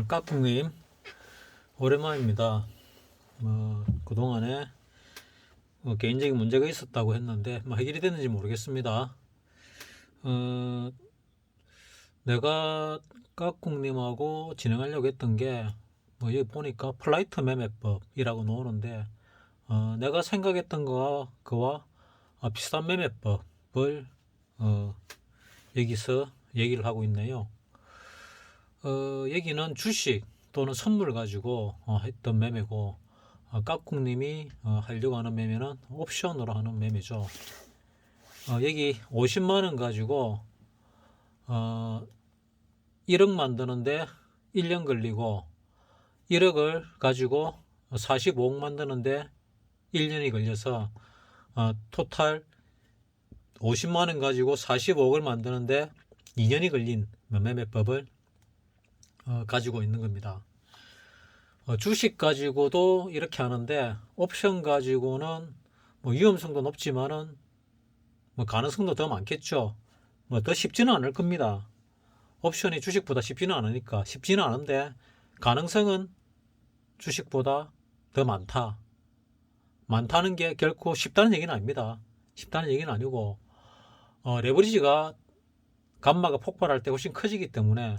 까꿍님 오랜만입니다. 그동안에 개인적인 문제가 있었다고 했는데 해결이 됐는지 모르겠습니다. 내가 까꿍님하고 진행하려고 했던 게 여기 보니까 플라이트 매매법이라고 나오는데 내가 생각했던 그와 비슷한 매매법을 여기서 얘기를 하고 있네요. 여기는 주식 또는 선물 가지고 했던 매매고, 까꿍님이 하려고 하는 매매는 옵션으로 하는 매매죠. 여기 50만원 가지고 1억 만드는데 1년 걸리고, 1억을 가지고 45억 만드는데 1년이 걸려서 토탈 50만원 가지고 45억을 만드는데 2년이 걸린 매매법을 가지고 있는 겁니다. 주식 가지고도 이렇게 하는데, 옵션 가지고는 위험성도 높지만은 가능성도 더 많겠죠. 더 쉽지는 않을 겁니다. 옵션이 주식보다 쉽지는 않으니까. 쉽지는 않은데 가능성은 주식보다 더 많다는 게 결코 쉽다는 얘기는 아닙니다. 쉽다는 얘기는 아니고, 레버리지가 감마가 폭발할 때 훨씬 커지기 때문에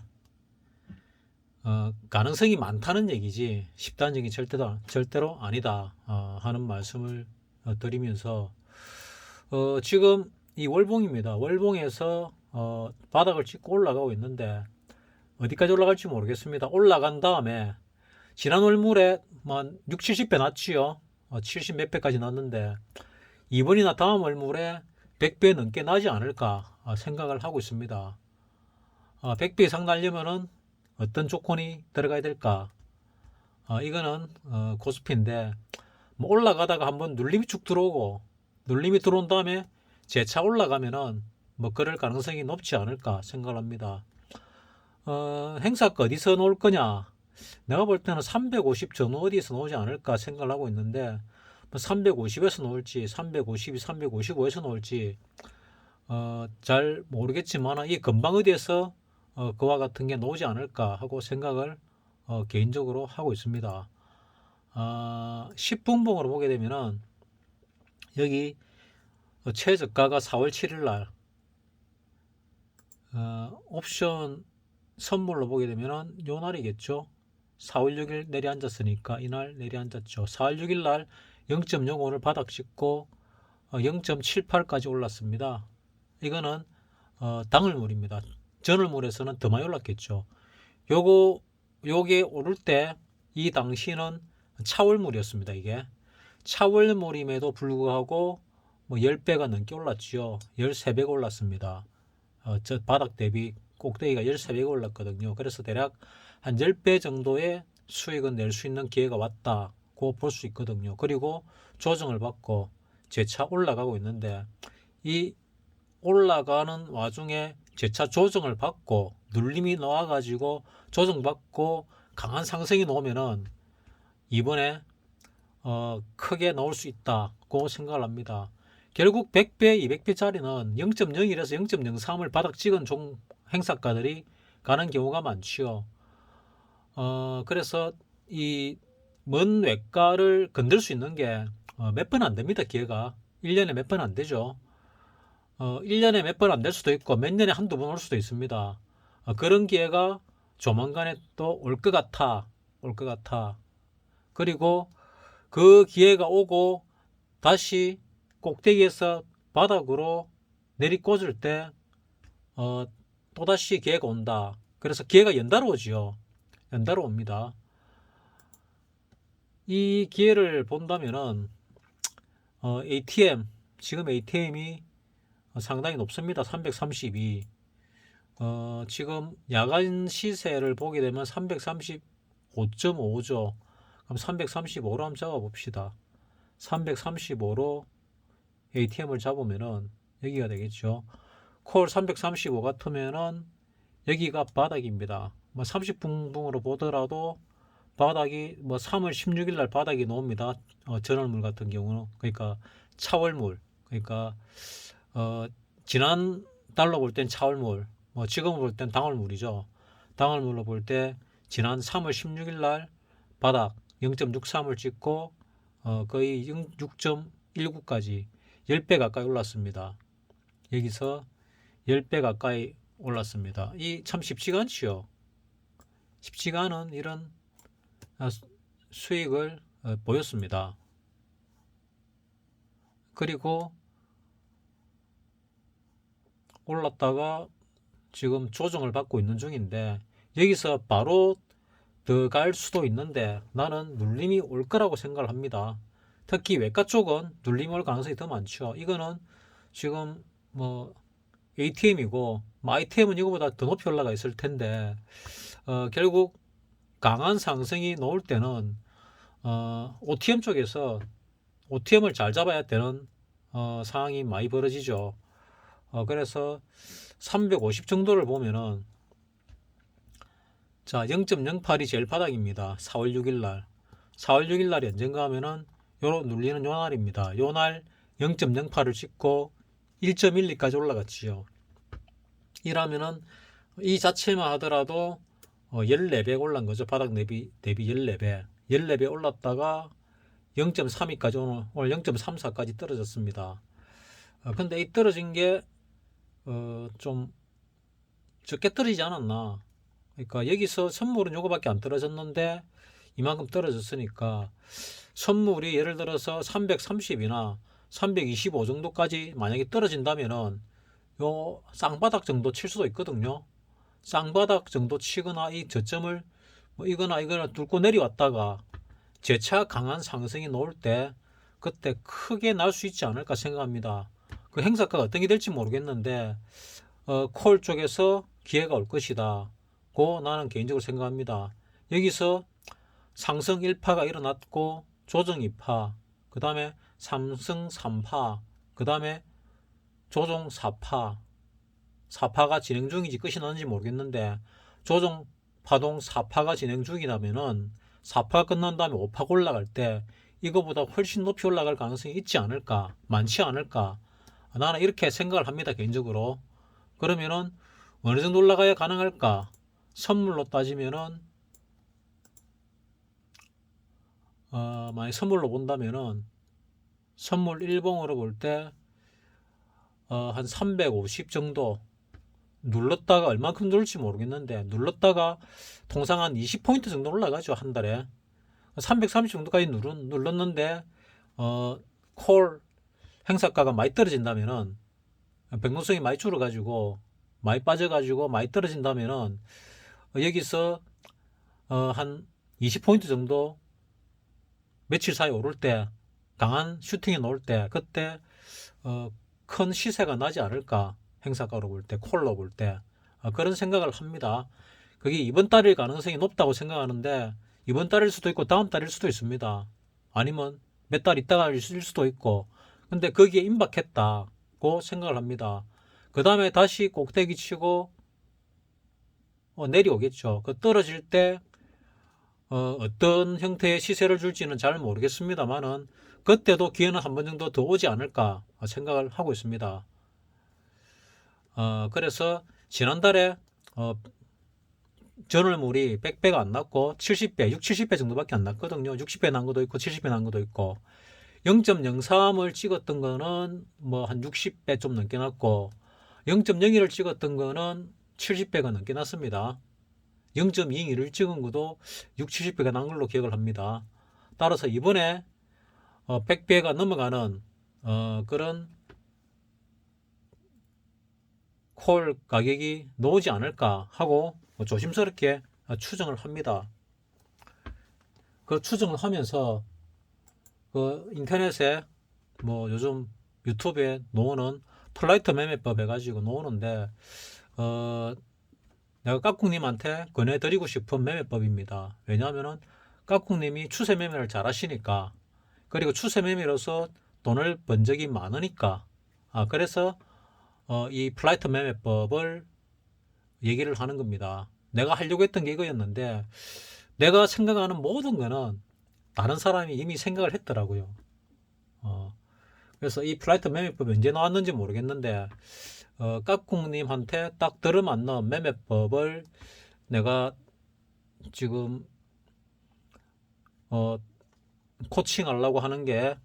가능성이 많다는 얘기지 쉽다는 얘기 절대로 아니다 하는 말씀을 드리면서, 지금 이 월봉입니다. 월봉에서 바닥을 찍고 올라가고 있는데 어디까지 올라갈지 모르겠습니다. 올라간 다음에 지난 월물에 6, 70배 났지요. 70 몇 배까지 났는데 이번이나 다음 월물에 100배 넘게 나지 않을까 생각을 하고 있습니다. 100배 이상 나려면은 어떤 조건이 들어가야 될까? 이거는 고스피인데, 올라가다가 한번 눌림이 쭉 들어오고, 눌림이 들어온 다음에 재차 올라가면은 그럴 가능성이 높지 않을까 생각을 합니다. 행사가 어디서 놓을 거냐? 내가 볼 때는 350 전후 어디에서 놓지 않을까 생각을 하고 있는데, 350에서 놓을지 352, 355에서 놓을지 잘 모르겠지만 이 근방 어디에서 그와 같은 게 나오지 않을까 하고 생각을 개인적으로 하고 있습니다. 10분봉으로 보게 되면은 여기 최저가가 4월 7일 날, 옵션 선물로 보게 되면은 요 날이겠죠. 4월 6일 내려앉았으니까 이날 내려앉았죠. 4월 6일 날 0.05를 바닥 찍고 0.78까지 올랐습니다. 이거는 당일물입니다. 전월물에서는 더 많이 올랐겠죠. 요게 오를 때 이 당시는 차월물이었습니다. 이게 차월물임에도 불구하고 10배가 넘게 올랐죠. 13배가 올랐습니다. 저 바닥 대비 꼭대기가 13배가 올랐거든요. 그래서 대략 한 10배 정도의 수익은 낼 수 있는 기회가 왔다고 볼 수 있거든요. 그리고 조정을 받고 재차 올라가고 있는데, 이 올라가는 와중에 재차 조정을 받고 눌림이 나와가지고 조정받고 강한 상승이 나오면은 이번에 크게 나올 수 있다고 생각을 합니다. 결국 100배, 200배짜리는 0.01에서 0.03을 바닥 찍은 행사가들이 가는 경우가 많지요. 그래서 이 먼 외가를 건들 수 있는 게 몇 번 안 됩니다. 기회가 1년에 몇 번 안 되죠. 1년에 몇 번 안 될 수도 있고 몇 년에 한두 번 올 수도 있습니다. 그런 기회가 조만간에 또 올 것 같아. 그리고 그 기회가 오고 다시 꼭대기에서 바닥으로 내리꽂을 때 또다시 기회가 온다. 그래서 기회가 연달아 오지요. 연달아 옵니다. 이 기회를 본다면은 ATM, 지금 ATM이 상당히 높습니다. 332. 지금 야간 시세를 보게 되면 335.5죠. 그럼 335로 한번 잡아봅시다. 335로 ATM을 잡으면은 여기가 되겠죠. 콜 335 같으면은 여기가 바닥입니다. 30분봉으로 보더라도 바닥이 3월 16일 날 바닥이 나옵니다. 전월물 같은 경우는, 그러니까 차월물, 그러니까 지난 달로 볼 땐 차월물, 지금 볼 땐 당월물이죠. 당월물로 볼 때 지난 3월 16일 날 바닥 0.63을 찍고 거의 6.19까지 10배 가까이 올랐습니다. 여기서 10배 가까이 올랐습니다. 이 참 쉽지가 않지요. 쉽지가 않은 이런 수익을 보였습니다. 그리고 올랐다가 지금 조정을 받고 있는 중인데 여기서 바로 더 갈 수도 있는데 나는 눌림이 올 거라고 생각을 합니다. 특히 외과 쪽은 눌림이 올 가능성이 더 많죠. 이거는 지금 뭐 ATM이고 뭐 ITM은 이거보다 더 높이 올라가 있을 텐데 결국 강한 상승이 나올 때는 OTM 쪽에서 OTM을 잘 잡아야 되는 상황이 많이 벌어지죠. 그래서 350 정도를 보면은 자 0.08이 제일 바닥입니다. 4월 6일 날 4월 6일 날이 언젠가 하면은 요런 눌리는 요 날입니다. 요 날 0.08을 찍고 1.12까지 올라갔지요. 이라면은 이 자체만 하더라도 14배 올란 거죠. 바닥 대비 14배 14배 올랐다가 0.32까지 오늘 0.34까지 떨어졌습니다. 근데 이 떨어진 게 좀 적게 떨어지지 않았나. 그러니까 여기서 선물은 요거밖에 안 떨어졌는데 이만큼 떨어졌으니까 선물이 예를 들어서 330이나 325 정도까지 만약에 떨어진다면은 요 쌍바닥 정도 칠 수도 있거든요. 쌍바닥 정도 치거나 이 저점을 뭐 이거나 뚫고 내려왔다가 재차 강한 상승이 나올 때 그때 크게 날 수 있지 않을까 생각합니다. 그 행사가가 어떤 게 될지 모르겠는데 콜 쪽에서 기회가 올 것이다 고 나는 개인적으로 생각합니다. 여기서 상승 1파가 일어났고 조정 2파 그 다음에 상승 3파 그 다음에 조정 4파가 진행 중인지 끝이 나는지 모르겠는데 조정 파동 4파가 진행 중이라면은 4파 끝난 다음에 5파 올라갈 때 이거보다 훨씬 높이 올라갈 가능성이 있지 않을까, 많지 않을까. 나는 이렇게 생각을 합니다, 개인적으로. 그러면은 어느 정도 올라가야 가능할까? 선물로 따지면은 만약 선물로 본다면은 선물 1봉으로 볼 때 한 350 정도 눌렀다가 얼만큼 누를지 모르겠는데 눌렀다가 통상 한 20포인트 정도 올라가죠, 한 달에. 330 정도까지 눌렀는데 콜 행사가가 많이 떨어진다면은 변동성이 많이 줄어가지고 많이 빠져가지고 많이 떨어진다면은 여기서 한 20포인트 정도 며칠 사이 오를 때 강한 슈팅이 나올 때 그때 큰 시세가 나지 않을까, 행사가로 볼 때, 콜로 볼 때. 그런 생각을 합니다. 그게 이번 달일 가능성이 높다고 생각하는데 이번 달일 수도 있고 다음 달일 수도 있습니다. 아니면 몇 달 있다가일 수도 있고. 근데 거기에 임박했다고 생각을 합니다. 그 다음에 다시 꼭대기 치고 내려오겠죠. 그 떨어질 때 어떤 형태의 시세를 줄지는 잘 모르겠습니다만은 그때도 기회는 한 번 정도 더 오지 않을까 생각을 하고 있습니다. 그래서 지난달에 전월물이 100배가 안 났고 70배, 6, 70배 정도밖에 안 났거든요. 60배 난 것도 있고 70배 난 것도 있고 0.03을 찍었던 거는 뭐 한 60배 좀 넘게 났고 0.01을 찍었던 거는 70배가 넘게 났습니다. 0.21을 찍은 것도 6, 70배가 난 걸로 기억을 합니다. 따라서 이번에 100배가 넘어가는 그런 콜 가격이 나오지 않을까 하고 조심스럽게 추정을 합니다. 그 추정을 하면서 그 인터넷에 뭐 요즘 유튜브에 나오는 플라이트 매매법 해가지고 나오는데 내가 깍꿍님한테 권해드리고 싶은 매매법입니다. 왜냐하면은 깍꿍님이 추세 매매를 잘 하시니까, 그리고 추세 매매로서 돈을 번 적이 많으니까, 그래서 이 플라이트 매매법을 얘기를 하는 겁니다. 내가 하려고 했던 게 이거였는데 내가 생각하는 모든 거는 다른 사람이 이미 생각을 했더라고요. 그래서 이 플라이트 매매법이 언제 나왔는지 모르겠는데 깍꿍님한테 딱 들어맞는 매매법을 내가 지금 코칭하려고 하는 게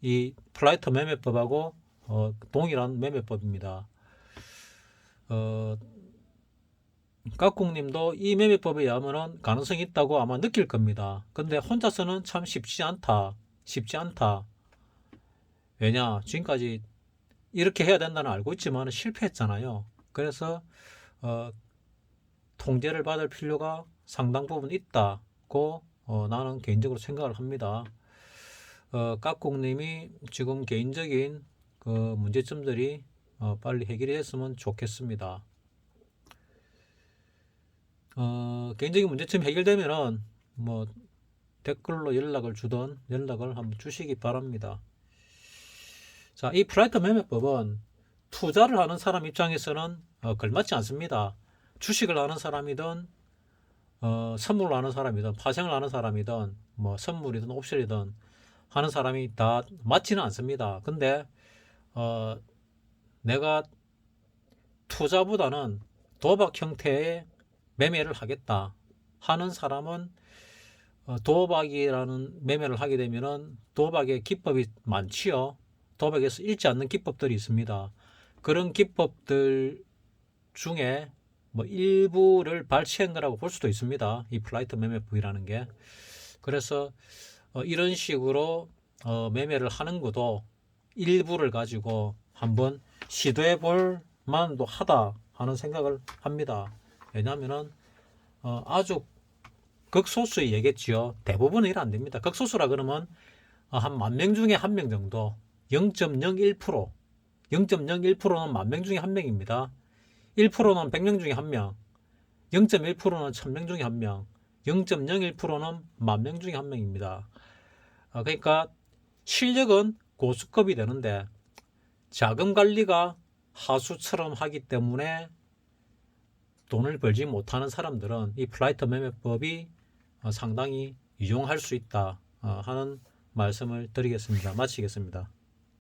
이 플라이트 매매법하고 동일한 매매법입니다. 깍꿍님도 이 매매법에 의하면 가능성이 있다고 아마 느낄 겁니다. 근데 혼자서는 참 쉽지 않다. 왜냐, 지금까지 이렇게 해야 된다는 알고 있지만 실패했잖아요. 그래서 통제를 받을 필요가 상당 부분 있다고 나는 개인적으로 생각을 합니다. 깍꿍님이 지금 개인적인 그 문제점들이 빨리 해결이 됐으면 좋겠습니다. 개인적인 문제점 해결되면은 뭐 댓글로 연락을 주던 연락을 한번 주시기 바랍니다. 자, 이 플라이트 매매법은 투자를 하는 사람 입장에서는 걸맞지 않습니다. 주식을 하는 사람이든 선물을 하는 사람이든 파생을 하는 사람이든 뭐 선물이든 옵션이든 하는 사람이 다 맞지는 않습니다. 근데 내가 투자보다는 도박 형태의 매매를 하겠다 하는 사람은 도박이라는 매매를 하게 되면은 도박의 기법이 많지요. 도박에서 잃지 않는 기법들이 있습니다. 그런 기법들 중에 뭐 일부를 발췌한 거라고 볼 수도 있습니다. 이 플라이트 매매법이라는 게. 그래서 이런 식으로 매매를 하는 것도 일부를 가지고 한번 시도해 볼 만도 하다 하는 생각을 합니다. 왜냐하면은 아주 극소수의 얘겠지요. 대부분은 일 안 됩니다. 극소수라 그러면 한 10,000명 중에 1명 정도, 0.01%, 0.01%는 10,000명 중에 1명입니다. 1%는 100명 중에 1명, 0.1%는 1000명 중에 1명, 0.01%는 10,000명 중에 1명입니다. 그러니까 실력은 고수급이 되는데 자금 관리가 하수처럼 하기 때문에 돈을 벌지 못하는 사람들은 이 플라이트 매매법이 상당히 유용할 수 있다 하는 말씀을 드리겠습니다. 마치겠습니다.